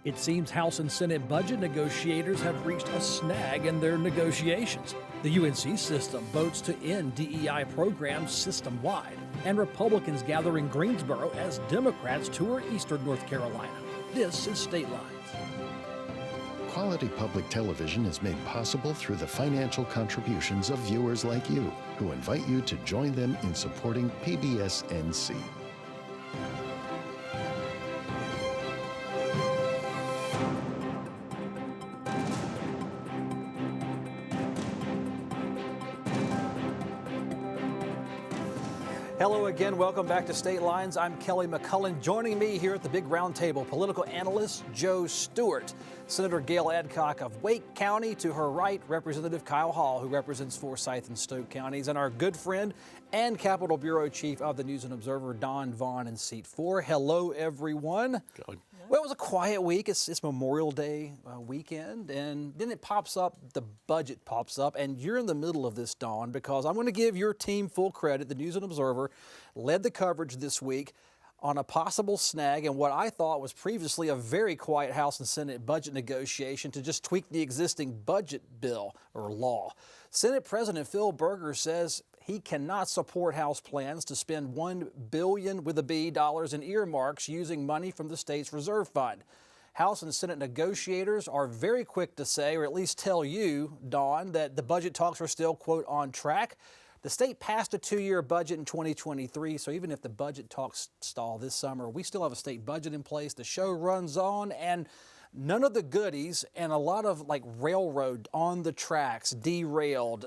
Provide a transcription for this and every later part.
It seems House and Senate budget negotiators have reached a snag in their negotiations. The UNC system votes to end DEI programs system-wide, and Republicans gather in Greensboro as Democrats tour eastern North Carolina. This is State Lines. Quality public television is made possible through the financial contributions of viewers like you, who invite you to join them in supporting PBS-NC. Hello again. Welcome back to State Lines. I'm Kelly McCullen. Joining me here at the big round table, political analyst Joe Stewart, Senator Gale Adcock of Wake County. To her right, Representative Kyle Hall, who represents Forsyth and Stoke counties, and our good friend and Capitol Bureau Chief of the News and Observer, Don Vaughan in seat 4. Hello, everyone. Well, it was a quiet week. It's Memorial Day weekend, and then it pops up, the budget pops up, and you're in the middle of this, Dawn, because I'm going to give your team full credit. The News and Observer led the coverage this week on a possible snag in what I thought was previously a very quiet House and Senate budget negotiation to just tweak the existing budget bill or law. Senate President Phil Berger says he cannot support House plans to spend $1 billion with a B dollars in earmarks using money from the state's reserve fund. House and Senate negotiators are very quick to say, or at least tell you, Dawn, that the budget talks are still, quote, on track. The state passed a 2-year budget in 2023, so even if the budget talks stall this summer, we still have a state budget in place. The show runs on, and none of the goodies, and a lot of like railroad on the tracks, derailed.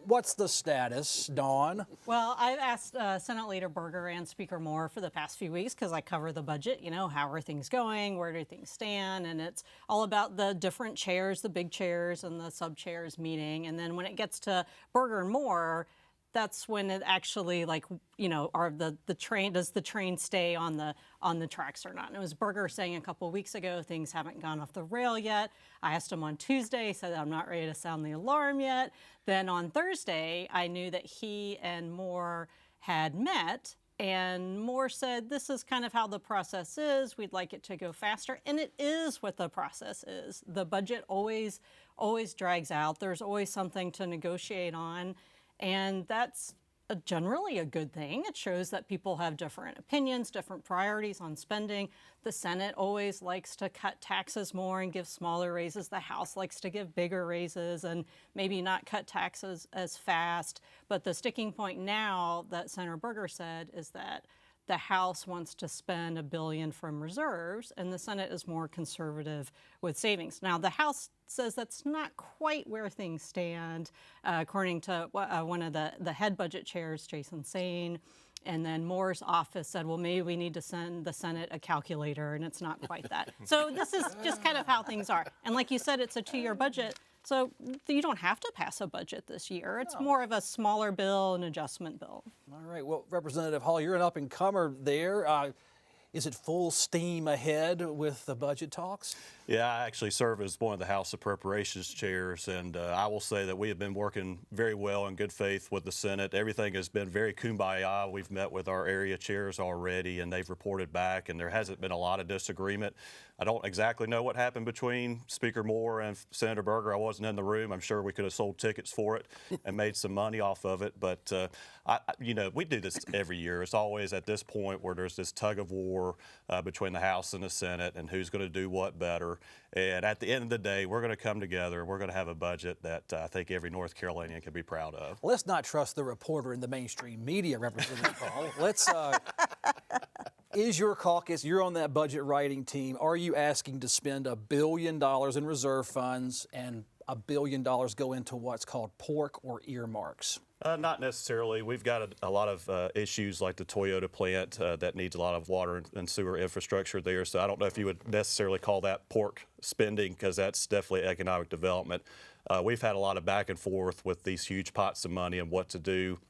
What's the status, Dawn? Well, I've asked Senate Leader Berger and Speaker Moore for the past few weeks because I cover the budget. You know, how are things going? Where do things stand? And it's all about the different chairs, the big chairs and the sub chairs meeting. And then when it gets to Berger and Moore, that's when it actually, like, you know, are the train, does the train stay on the tracks or not? And it was Berger saying a couple of weeks ago, things haven't gone off the rail yet. I asked him on Tuesday, he said, I'm not ready to sound the alarm yet. Then on Thursday, I knew that he and Moore had met, and Moore said, this is kind of how the process is. We'd like it to go faster. And it is what the process is. The budget always drags out. There's always something to negotiate on. And that's generally a good thing. It shows that people have different opinions, different priorities on spending. The Senate always likes to cut taxes more and give smaller raises. The House likes to give bigger raises and maybe not cut taxes as fast. But the sticking point now that Senator Berger said is that the House wants to spend $1 billion from reserves, and the Senate is more conservative with savings. Now, the House says that's not quite where things stand, according to one of the head budget chairs, Jason Sain. And then Moore's office said, well, maybe we need to send the Senate a calculator, and it's not quite that. So this is just kind of how things are. And like you said, it's a 2-year budget. So you don't have to pass a budget this year. It's more of a smaller bill, an adjustment bill. All right. Well, Representative Hall, you're an up-and-comer there. Is it full steam ahead with the budget talks? Yeah, I actually serve as one of the House Appropriations chairs, and I will say that we have been working very well in good faith with the Senate. Everything has been very kumbaya. We've met with our area chairs already, and they've reported back, and there hasn't been a lot of disagreement. I don't exactly know what happened between Speaker Moore and Senator Berger. I wasn't in the room. I'm sure we could have sold tickets for it and made some money off of it, but you know, we do this every year. It's always at this point where there's this tug of war between the House and the Senate and who's going to do what better. And at the end of the day, we're going to come together and we're going to have a budget that I think every North Carolinian can be proud of. Let's not trust the reporter in the mainstream media, Representative Hall. Let's. Is your caucus, you're on that budget writing team, are you asking to spend $1 billion in reserve funds and $1 billion go into what's called pork or earmarks? Not necessarily. We've got a lot of issues like the Toyota plant that needs a lot of water and sewer infrastructure there. So I don't know if you would necessarily call that pork spending, because that's definitely economic development. We've had a lot of back and forth with these huge pots of money and what to do.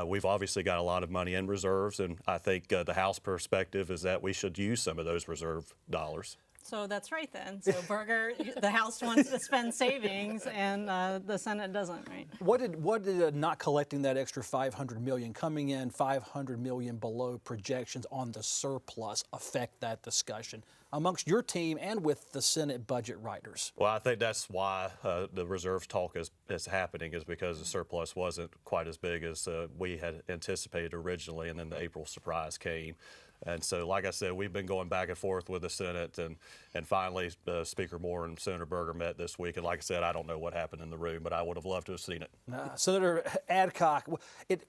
We've obviously got a lot of money in reserves, and I think the House perspective is that we should use some of those reserve dollars. So that's right then. So Berger, the House wants to spend savings, and the Senate doesn't, right? What did not collecting that extra $500 million, coming in $500 million below projections on the surplus, affect that discussion? amongst your team and with the Senate budget writers? Well, I think that's why the reserves talk is happening, is because the surplus wasn't quite as big as we had anticipated originally, and then the April surprise came. And so, like I said, we've been going back and forth with the Senate, and finally Speaker Moore and Senator Berger met this week. And like I said, I don't know what happened in the room, but I would have loved to have seen it. Senator Adcock,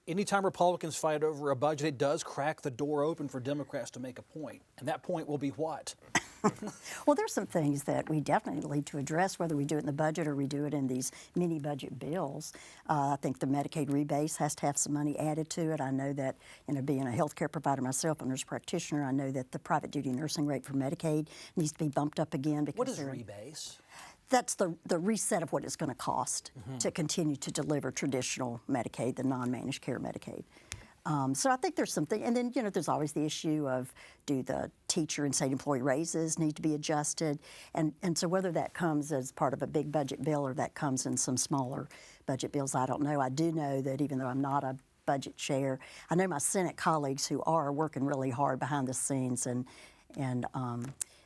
anytime Republicans fight over a budget, it does crack the door open for Democrats to make a point. And that point will be what? Well, there's some things that we definitely need to address, whether we do it in the budget or we do it in these mini budget bills. I think the Medicaid rebase has to have some money added to it. I know that, being a healthcare provider myself, a nurse practitioner, I know that the private duty nursing rate for Medicaid needs to be bumped up again. Because what is rebase? That's the reset of what it's going to cost to continue to deliver traditional Medicaid, the non-managed care Medicaid. So I think there's something, and then there's always the issue of, do the teacher and state employee raises need to be adjusted, and so whether that comes as part of a big budget bill or that comes in some smaller budget bills, I don't know. I do know that even though I'm not a budget chair, I know my Senate colleagues who are working really hard behind the scenes and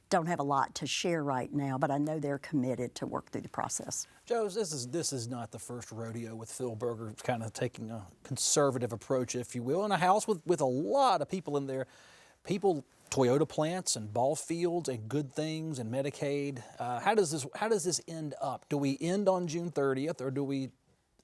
don't have a lot to share right now, but I know they're committed to work through the process. Joe, this is not the first rodeo with Phil Berger kind of taking a conservative approach, if you will, in a House with a lot of people in there. Toyota plants and ball fields and good things and Medicaid. How does this end up? Do we end on June 30th, or do we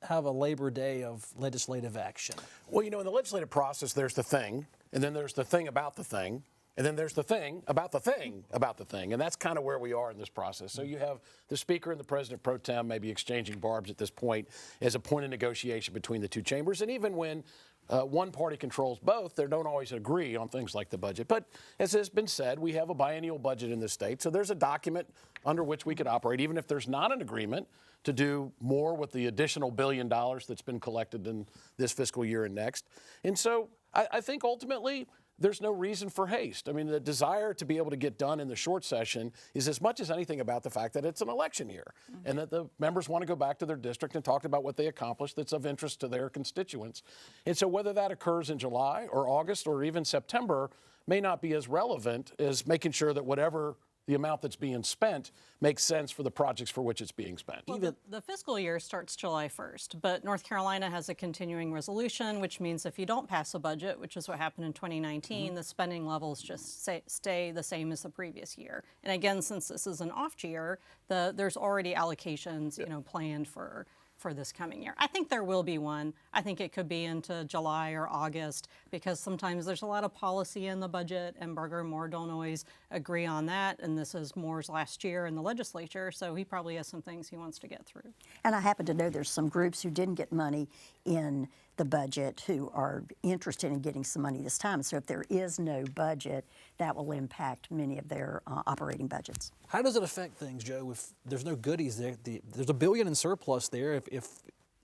have a Labor Day of legislative action? Well, in the legislative process, there's the thing, and then there's the thing about the thing. And then there's the thing about the thing about the thing. And that's kind of where we are in this process. So you have the Speaker and the President pro tem maybe exchanging barbs at this point as a point of negotiation between the two chambers. And even when one party controls both, they don't always agree on things like the budget. But as has been said, we have a biennial budget in this state. So there's a document under which we could operate, even if there's not an agreement to do more with the additional $1 billion that's been collected in this fiscal year and next. And so I think ultimately, there's no reason for haste. I mean, the desire to be able to get done in the short session is as much as anything about the fact that it's an election year and that the members want to go back to their district and talk about what they accomplished that's of interest to their constituents. And so whether that occurs in July or August or even September may not be as relevant as making sure that whatever the amount that's being spent makes sense for the projects for which it's being spent. Well, the fiscal year starts July 1st, but North Carolina has a continuing resolution, which means if you don't pass a budget, which is what happened in 2019, the spending levels just stay the same as the previous year. And again, since this is an off year, there's already allocations, planned for this coming year. I think there will be one. I think it could be into July or August, because sometimes there's a lot of policy in the budget, and Berger and Moore don't always agree on that. And this is Moore's last year in the legislature, so he probably has some things he wants to get through. And I happen to know there's some groups who didn't get money in the budget who are interested in getting some money this time. So if there is no budget, that will impact many of their operating budgets. How does it affect things, Joe, if there's no goodies there? There's $1 billion in surplus there.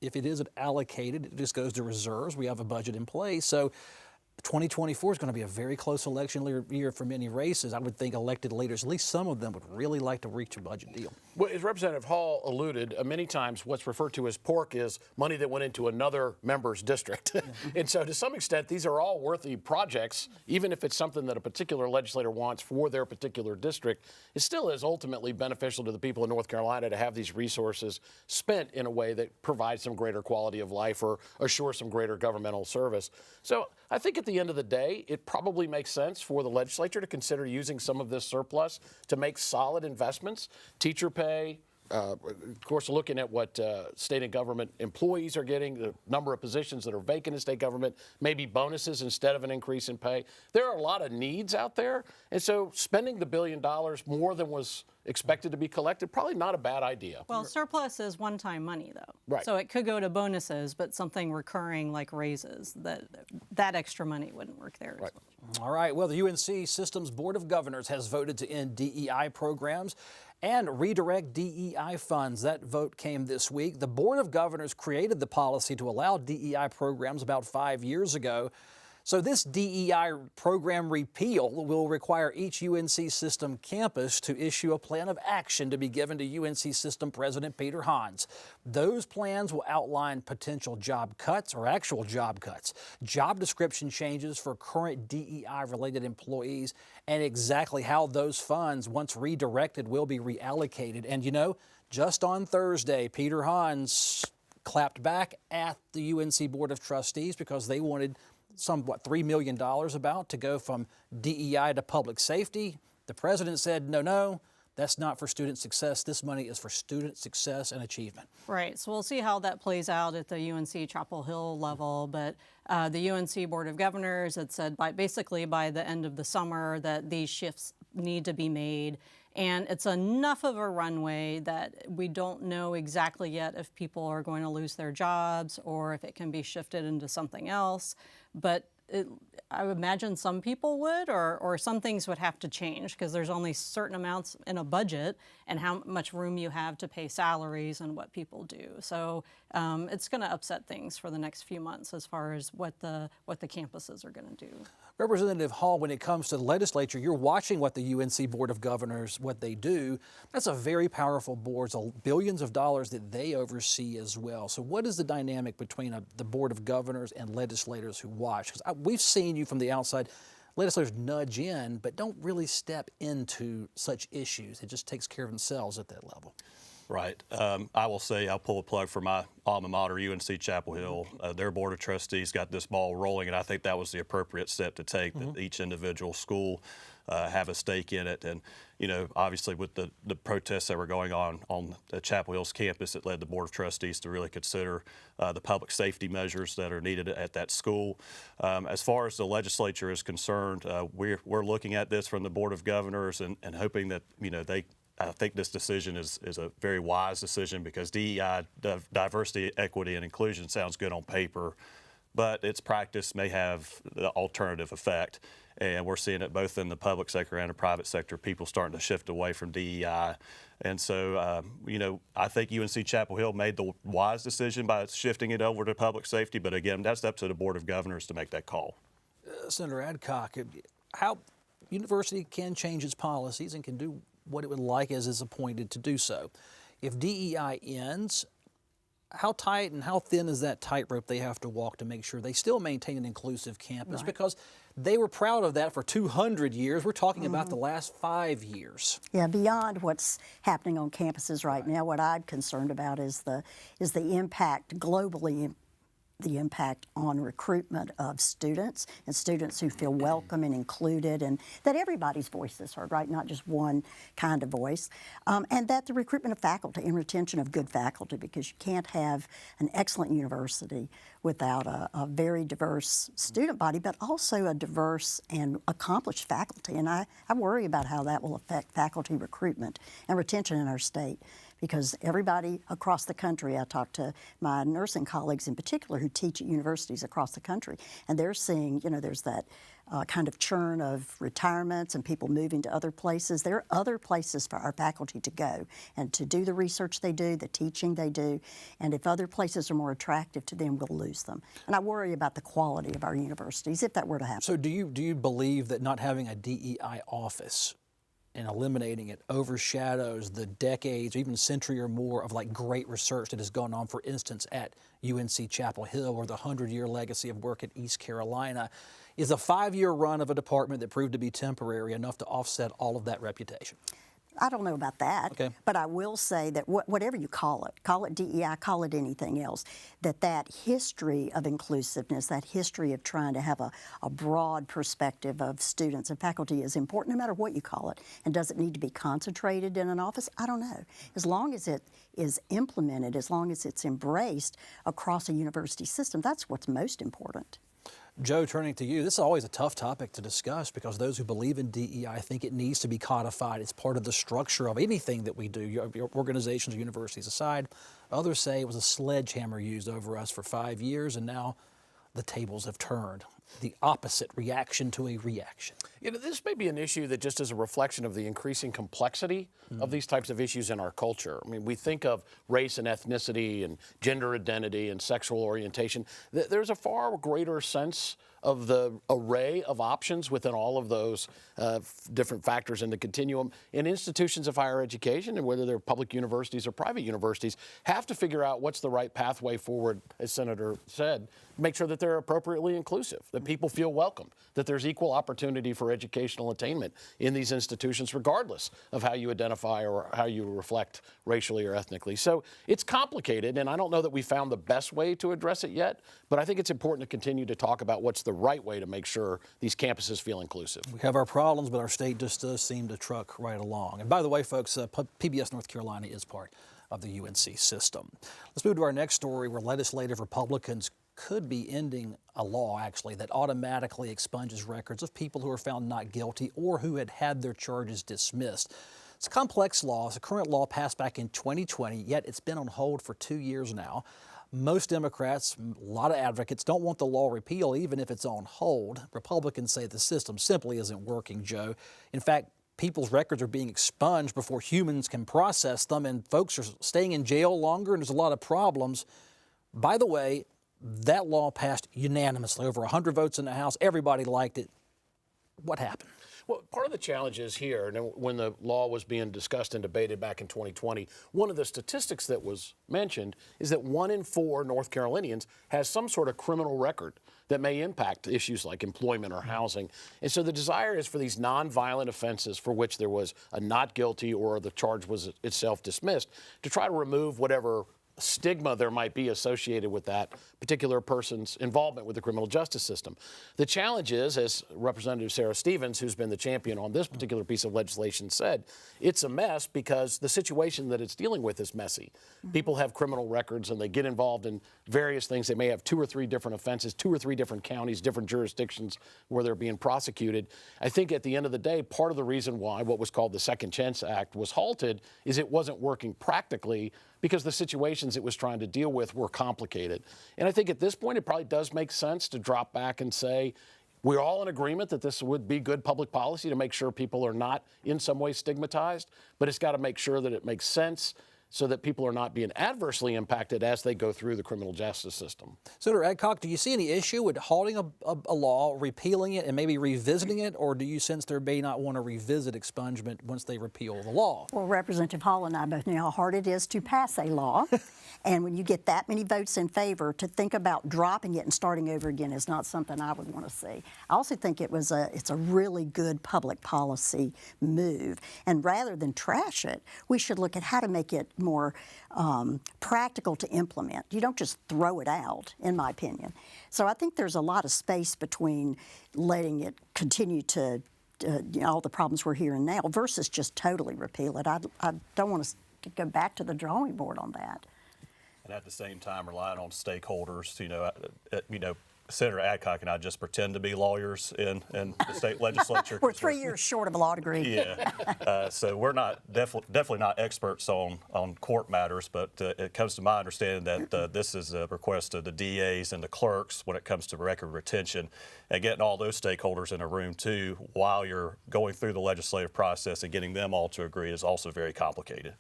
If it isn't allocated, it just goes to reserves. We have a budget in place. So 2024 is going to be a very close election year for many races. I would think elected leaders, at least some of them, would really like to reach a budget deal. Well, as Representative Hall alluded, many times what's referred to as pork is money that went into another member's district. And so to some extent, these are all worthy projects, even if it's something that a particular legislator wants for their particular district. It still is ultimately beneficial to the people of North Carolina to have these resources spent in a way that provides some greater quality of life or assures some greater governmental service. So I think at the end of the day, it probably makes sense for the legislature to consider using some of this surplus to make solid investments, teacher pay, of course, looking at what state and government employees are getting, the number of positions that are vacant in state government, maybe bonuses instead of an increase in pay. There are a lot of needs out there, and so spending the $1 billion more than was expected to be collected, probably not a bad idea. Well, surplus is one-time money, though. Right. So it could go to bonuses, but something recurring like raises, that extra money wouldn't work there. Right. All right. Well, the UNC Systems Board of Governors has voted to end DEI programs and redirect DEI funds. That vote came this week. The Board of Governors created the policy to allow DEI programs about 5 years ago. So this DEI program repeal will require each UNC system campus to issue a plan of action to be given to UNC system president Peter Hans. Those plans will outline potential job cuts or actual job cuts, job description changes for current DEI-related employees, and exactly how those funds, once redirected, will be reallocated. And you know, just on Thursday, Peter Hans clapped back at the UNC Board of Trustees because they wanted $3 million to go from DEI to public safety. The president said, no, that's not for student success. This money is for student success and achievement. Right, so we'll see how that plays out at the UNC Chapel Hill level, but the UNC Board of Governors had said basically by the end of the summer that these shifts need to be made. And it's enough of a runway that we don't know exactly yet if people are going to lose their jobs or if it can be shifted into something else. But I would imagine some people would, or some things would have to change because there's only certain amounts in a budget and how much room you have to pay salaries and what people do. So it's going to upset things for the next few months as far as what the campuses are going to do. Representative Hall, when it comes to the legislature, you're watching what the UNC Board of Governors, what they do. That's a very powerful board, so billions of dollars that they oversee as well. So what is the dynamic between the Board of Governors and legislators who watch? Because we've seen you from the outside, legislators nudge in, but don't really step into such issues. It just takes care of themselves at that level. Right. I will say, I'll pull a plug for my alma mater, UNC Chapel Hill. Their Board of Trustees got this ball rolling, and I think that was the appropriate step to take, that each individual school have a stake in it. And, you know, obviously with the protests that were going on the Chapel Hill's campus, it led the Board of Trustees to really consider the public safety measures that are needed at that school. As far as the legislature is concerned, we're looking at this from the Board of Governors and hoping that, you know, I think this decision is a very wise decision because DEI, diversity, equity, and inclusion sounds good on paper, but its practice may have the alternative effect. And we're seeing it both in the public sector and the private sector, people starting to shift away from DEI. And so, you know, I think UNC Chapel Hill made the wise decision by shifting it over to public safety, but again, that's up to the Board of Governors to make that call. Senator Adcock, how university can change its policies and can do what it would like as is appointed to do so. If DEI ends, how tight and how thin is that tightrope they have to walk to make sure they still maintain an inclusive campus? Right. Because they were proud of that for 200 years. We're talking about the last 5 years. Yeah, beyond what's happening on campuses right now, what I'm concerned about is the impact globally, the impact on recruitment of students and students who feel welcome and included, and that everybody's voice is heard, right? Not just one kind of voice. And that the recruitment of faculty and retention of good faculty, because you can't have an excellent university without a very diverse student body, but also a diverse and accomplished faculty. And I worry about how that will affect faculty recruitment and retention in our state. Because everybody across the country, I talk to my nursing colleagues in particular who teach at universities across the country, and they're seeing, you know, there's that kind of churn of retirements and people moving to other places. There are other places for our faculty to go and to do the research they do, the teaching they do, and if other places are more attractive to them, we'll lose them. And I worry about the quality of our universities if that were to happen. So do you believe that not having a DEI office and eliminating it overshadows the decades, or even century or more of like great research that has gone on, for instance, at UNC Chapel Hill, or the 100-year legacy of work at East Carolina? Is a 5-year run of a department that proved to be temporary enough to offset all of that reputation? I don't know about that, okay. But I will say that whatever you call it DEI, call it anything else, that history of inclusiveness, that history of trying to have a broad perspective of students and faculty is important no matter what you call it. And does it need to be concentrated in an office? I don't know. As long as it is implemented, as long as it's embraced across a university system, that's what's most important. Joe, turning to you, this is always a tough topic to discuss because those who believe in DEI think it needs to be codified. It's part of the structure of anything that we do, your organizations, universities aside. Others say it was a sledgehammer used over us for 5 years, and now the tables have turned. the opposite reaction to a reaction? You know, this may be an issue that just is a reflection of the increasing complexity of these types of issues in our culture. I mean, we think of race and ethnicity and gender identity and sexual orientation. There's a far greater sense of the array of options within all of those different factors in the continuum. And institutions of higher education, and whether they're public universities or private universities, have to figure out what's the right pathway forward, as Senator said, make sure that they're appropriately inclusive, that people feel welcome, that there's equal opportunity for educational attainment in these institutions, regardless of how you identify or how you reflect racially or ethnically. So it's complicated, and I don't know that we found the best way to address it yet, but I think it's important to continue to talk about what's the right way to make sure these campuses feel inclusive. We have our problems, but our state just does seem to truck right along. And by the way, folks, PBS North Carolina is part of the UNC system. Let's move to our next story, where legislative Republicans could be ending a law, actually, that automatically expunges records of people who are found not guilty or who had their charges dismissed. It's a complex law. It's a current law passed back in 2020, yet it's been on hold for 2 years now. Most Democrats, a lot of advocates, don't want the law repealed even if it's on hold. Republicans say the system simply isn't working, Joe. In fact, people's records are being expunged before humans can process them, and folks are staying in jail longer, and there's a lot of problems. By the way, that law passed unanimously, over 100 votes in the House. Everybody liked it. What happened? Well, part of the challenge is here, and when the law was being discussed and debated back in 2020, one of the statistics that was mentioned is that 1 in 4 North Carolinians has some sort of criminal record that may impact issues like employment or housing. And so the desire is for these nonviolent offenses for which there was a not guilty or the charge was itself dismissed to try to remove whatever stigma there might be associated with that particular person's involvement with the criminal justice system. The challenge is, as Representative Sarah Stevens, who's been the champion on this particular piece of legislation, said, it's a mess because the situation that it's dealing with is messy. People have criminal records and they get involved in various things. They may have 2 or 3 different offenses, 2 or 3 different counties, different jurisdictions where they're being prosecuted. I think at the end of the day, part of the reason why what was called the Second Chance Act was halted is it wasn't working practically because the situations it was trying to deal with were complicated. And I think at this point, it probably does make sense to drop back and say, we're all in agreement that this would be good public policy to make sure people are not in some way stigmatized, but it's got to make sure that it makes sense so that people are not being adversely impacted as they go through the criminal justice system. Senator Adcock, do you see any issue with halting a law, repealing it, and maybe revisiting it, or do you sense there may not want to revisit expungement once they repeal the law? Well, Representative Hall and I both know how hard it is to pass a law. And when you get that many votes in favor, to think about dropping it and starting over again is not something I would want to see. I also think it's a really good public policy move. And rather than trash it, we should look at how to make it more practical to implement. You don't just throw it out, in my opinion. So I think there's a lot of space between letting it continue to all the problems we're hearing now versus just totally repeal it. I don't want to go back to the drawing board on that. And at the same time, relying on stakeholders, Senator Adcock and I just pretend to be lawyers in the state legislature. We're 3 years short of a law degree. Yeah. So we're not definitely not experts on court matters, but it comes to my understanding that this is a request of the DAs and the clerks when it comes to record retention, and getting all those stakeholders in a room too while you're going through the legislative process and getting them all to agree is also very complicated.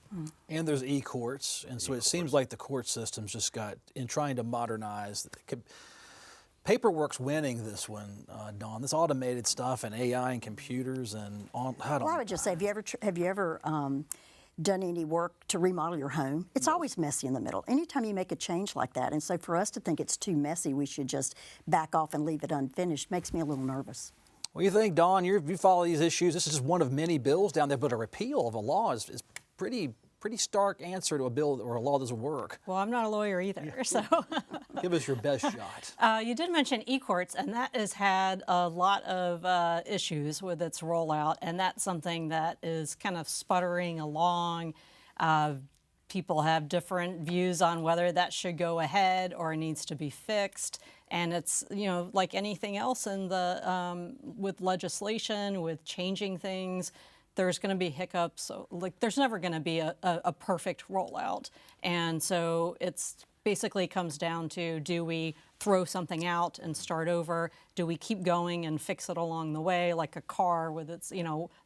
And there's e-courts, and so it seems like the court system's just got, in trying to modernize, paperwork's winning this one, Dawn. This automated stuff and AI and computers and on. Well, I would just say, have you ever done any work to remodel your home? It's always messy in the middle. Anytime you make a change like that, and so for us to think it's too messy, we should just back off and leave it unfinished, makes me a little nervous. What do you think, Dawn? You follow these issues. This is just one of many bills down there, but a repeal of a law is pretty stark answer to a bill or a law that doesn't work. Well, I'm not a lawyer either, so. Give us your best shot. You did mention e-courts, and that has had a lot of issues with its rollout, and that's something that is kind of sputtering along. People have different views on whether that should go ahead or needs to be fixed. And it's, like anything else in the with legislation, with changing things, there's going to be hiccups. So, there's never going to be a perfect rollout. And so it's basically comes down to, do we throw something out and start over? Do we keep going and fix it along the way, like a car with its,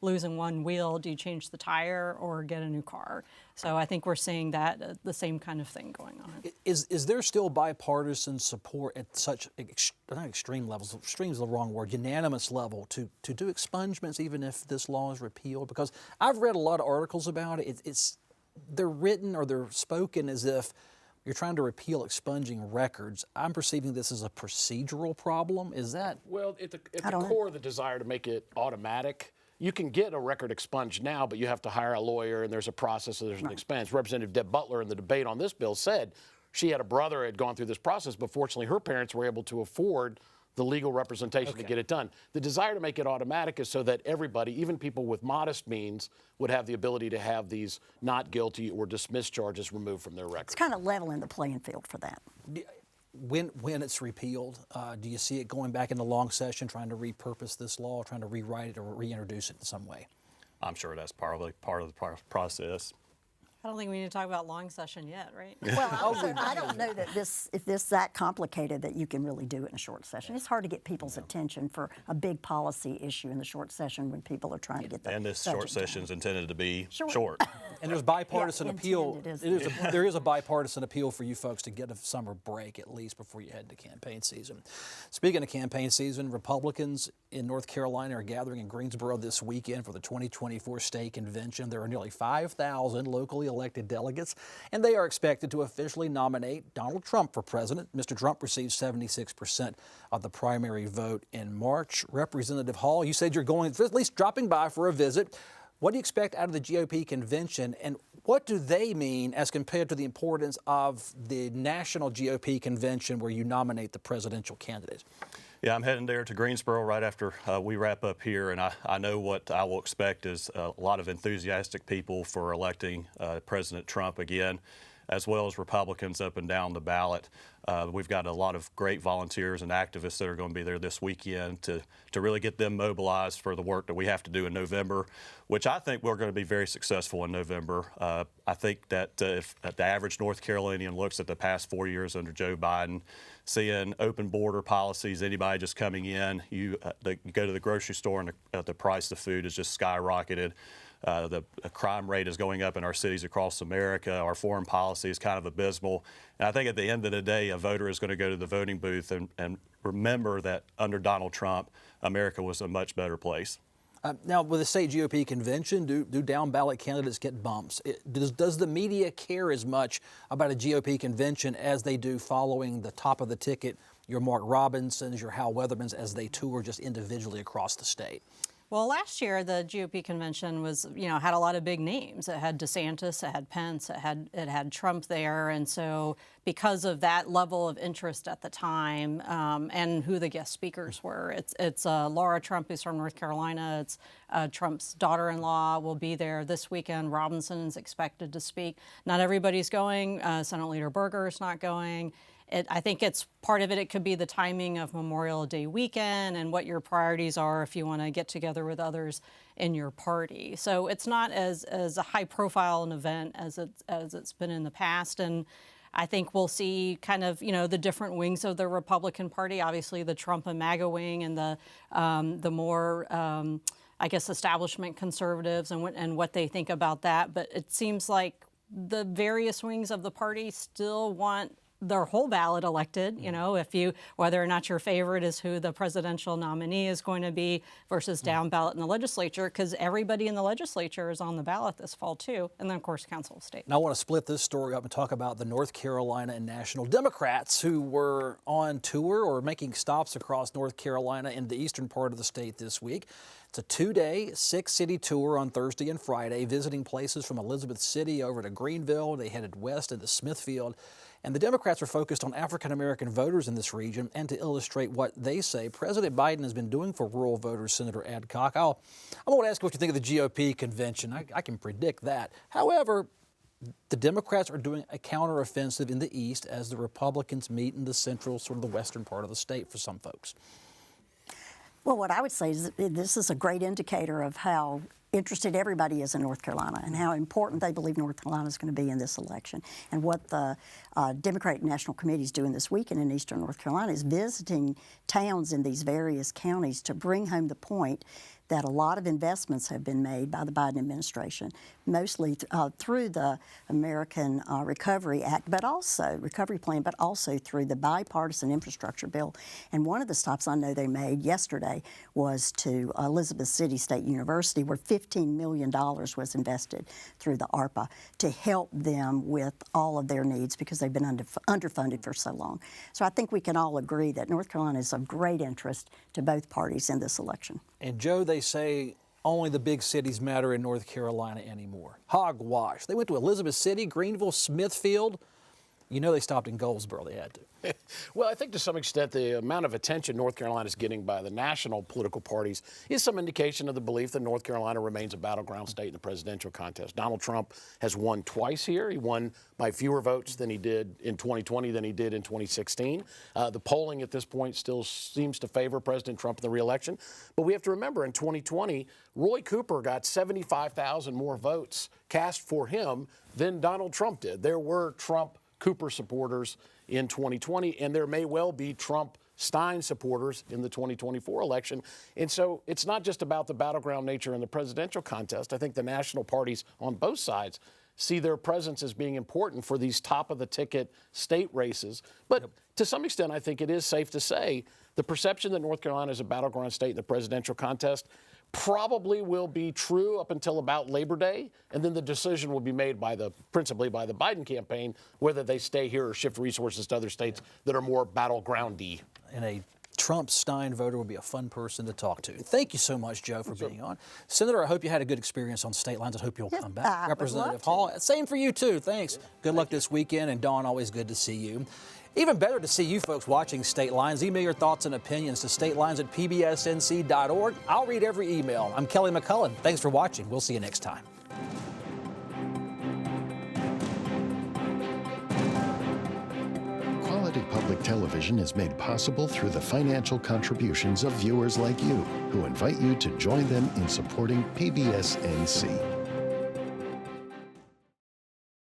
losing one wheel? Do you change the tire or get a new car? So I think we're seeing that the same kind of thing going on. Is there still bipartisan support at such not extreme levels? Extreme is the wrong word. Unanimous level to do expungements even if this law is repealed? Because I've read a lot of articles about it. They're written or they're spoken as if you're trying to repeal expunging records. I'm perceiving this as a procedural problem. Is that? Well, at the core of the desire to make it automatic, you can get a record expunged now, but you have to hire a lawyer, and there's a process, and there's an expense. Representative Deb Butler in the debate on this bill said she had a brother who had gone through this process, but fortunately her parents were able to afford the legal representation to get it done. The desire to make it automatic is so that everybody, even people with modest means, would have the ability to have these not guilty or dismissed charges removed from their record. It's kind of leveling the playing field for that. When it's repealed, do you see it going back into long session, trying to repurpose this law, trying to rewrite it or reintroduce it in some way? I'm sure that's probably part of the process. I don't think we need to talk about long session yet, right? Well, I don't know that if this that complicated that you can really do it in a short session. It's hard to get people's attention for a big policy issue in the short session when people are trying to get the And this short session is intended to be Short. short. And there's bipartisan appeal. intended, There is a bipartisan appeal for you folks to get a summer break at least before you head to campaign season. Speaking of campaign season, Republicans in North Carolina are gathering in Greensboro this weekend for the 2024 state convention. There are nearly 5,000 locally elected delegates, and they are expected to officially nominate Donald Trump for president. Mr. Trump received 76% of the primary vote in March. Representative Hall, you said you're going, at least dropping by for a visit. What do you expect out of the GOP convention, and what do they mean as compared to the importance of the national GOP convention where you nominate the presidential candidate? Yeah, I'm heading there to Greensboro right after we wrap up here, and I know what I will expect is a lot of enthusiastic people for electing President Trump again, as well as Republicans up and down the ballot. We've got a lot of great volunteers and activists that are going to be there this weekend to really get them mobilized for the work that we have to do in November, which I think we're going to be very successful in November. I think that if the average North Carolinian looks at the past 4 years under Joe Biden, seeing open border policies, anybody just coming in, you go to the grocery store and the price of food has just skyrocketed. The crime rate is going up in our cities across America. Our foreign policy is kind of abysmal. And I think at the end of the day, a voter is going to go to the voting booth and remember that under Donald Trump, America was a much better place. Now, with the state GOP convention, do down ballot candidates get bumps? Does the media care as much about a GOP convention as they do following the top of the ticket, your Mark Robinsons, your Hal Weathermans, as they tour just individually across the state? Well, last year the GOP convention was, had a lot of big names. It had DeSantis, it had Pence, it had Trump there, and so because of that level of interest at the time and who the guest speakers were, it's Laura Trump, who's from North Carolina. It's Trump's daughter-in-law will be there this weekend. Robinson is expected to speak. Not everybody's going. Senate Leader Berger is not going. I think it's part of it. It could be the timing of Memorial Day weekend and what your priorities are if you want to get together with others in your party. So it's not as a high profile an event as it's been in the past. And I think we'll see kind of, the different wings of the Republican Party, obviously the Trump and MAGA wing and the more, I guess, establishment conservatives and what they think about that. But it seems like the various wings of the party still want their whole ballot elected, whether or not your favorite is who the presidential nominee is going to be versus down ballot in the legislature, because everybody in the legislature is on the ballot this fall too, and then of course Council of State. Now I want to split this story up and talk about the North Carolina and National Democrats who were on tour or making stops across North Carolina in the eastern part of the state this week. It's a 2-day, 6-city tour on Thursday and Friday, visiting places from Elizabeth City over to Greenville. They headed west into Smithfield. And the Democrats are focused on African-American voters in this region. And to illustrate what they say, President Biden has been doing for rural voters, Senator Adcock. I won't ask you what you think of the GOP convention. I can predict that. However, the Democrats are doing a counteroffensive in the east as the Republicans meet in the central, sort of the western part of the state for some folks. Well, what I would say is that this is a great indicator of how interested everybody is in North Carolina and how important they believe North Carolina is going to be in this election. And what the Democratic National Committee is doing this weekend in Eastern North Carolina is visiting towns in these various counties to bring home the point that a lot of investments have been made by the Biden administration, mostly through the American Recovery Act, but also Recovery Plan, but also through the bipartisan infrastructure bill. And one of the stops I know they made yesterday was to Elizabeth City State University, where $15 million was invested through the ARPA to help them with all of their needs because they've been underfunded for so long. So I think we can all agree that North Carolina is of great interest to both parties in this election. And Joe, they say only the big cities matter in North Carolina anymore. Hogwash. They went to Elizabeth City, Greenville, Smithfield. You know they stopped in Goldsboro. They had to. Well, I think to some extent the amount of attention North Carolina is getting by the national political parties is some indication of the belief that North Carolina remains a battleground state in the presidential contest. Donald Trump has won twice here. He won by fewer votes than he did in 2020 than he did in 2016. The polling at this point still seems to favor President Trump in the re-election. But we have to remember in 2020, Roy Cooper got 75,000 more votes cast for him than Donald Trump did. There were Trump-Cooper supporters in 2020, and there may well be Trump-Stein supporters in the 2024 election. And so it's not just about the battleground nature in the presidential contest. I think the national parties on both sides see their presence as being important for these top-of-the-ticket state races. But to some extent, I think it is safe to say the perception that North Carolina is a battleground state in the presidential contest probably will be true up until about Labor Day, and then the decision will be made principally by the Biden campaign whether they stay here or shift resources to other states that are more battlegroundy. And a Trump-Stein voter would be a fun person to talk to. Thank you so much, Joe, for being on. Senator, I hope you had a good experience on state lines. I hope you'll come back. Representative Hall, same for you too. Thanks. Good luck this weekend. And Dawn, always good to see you. Even better to see you folks watching State Lines. Email your thoughts and opinions to statelines@pbsnc.org. I'll read every email. I'm Kelly McCullen. Thanks for watching. We'll see you next time. Quality public television is made possible through the financial contributions of viewers like you, who invite you to join them in supporting PBSNC.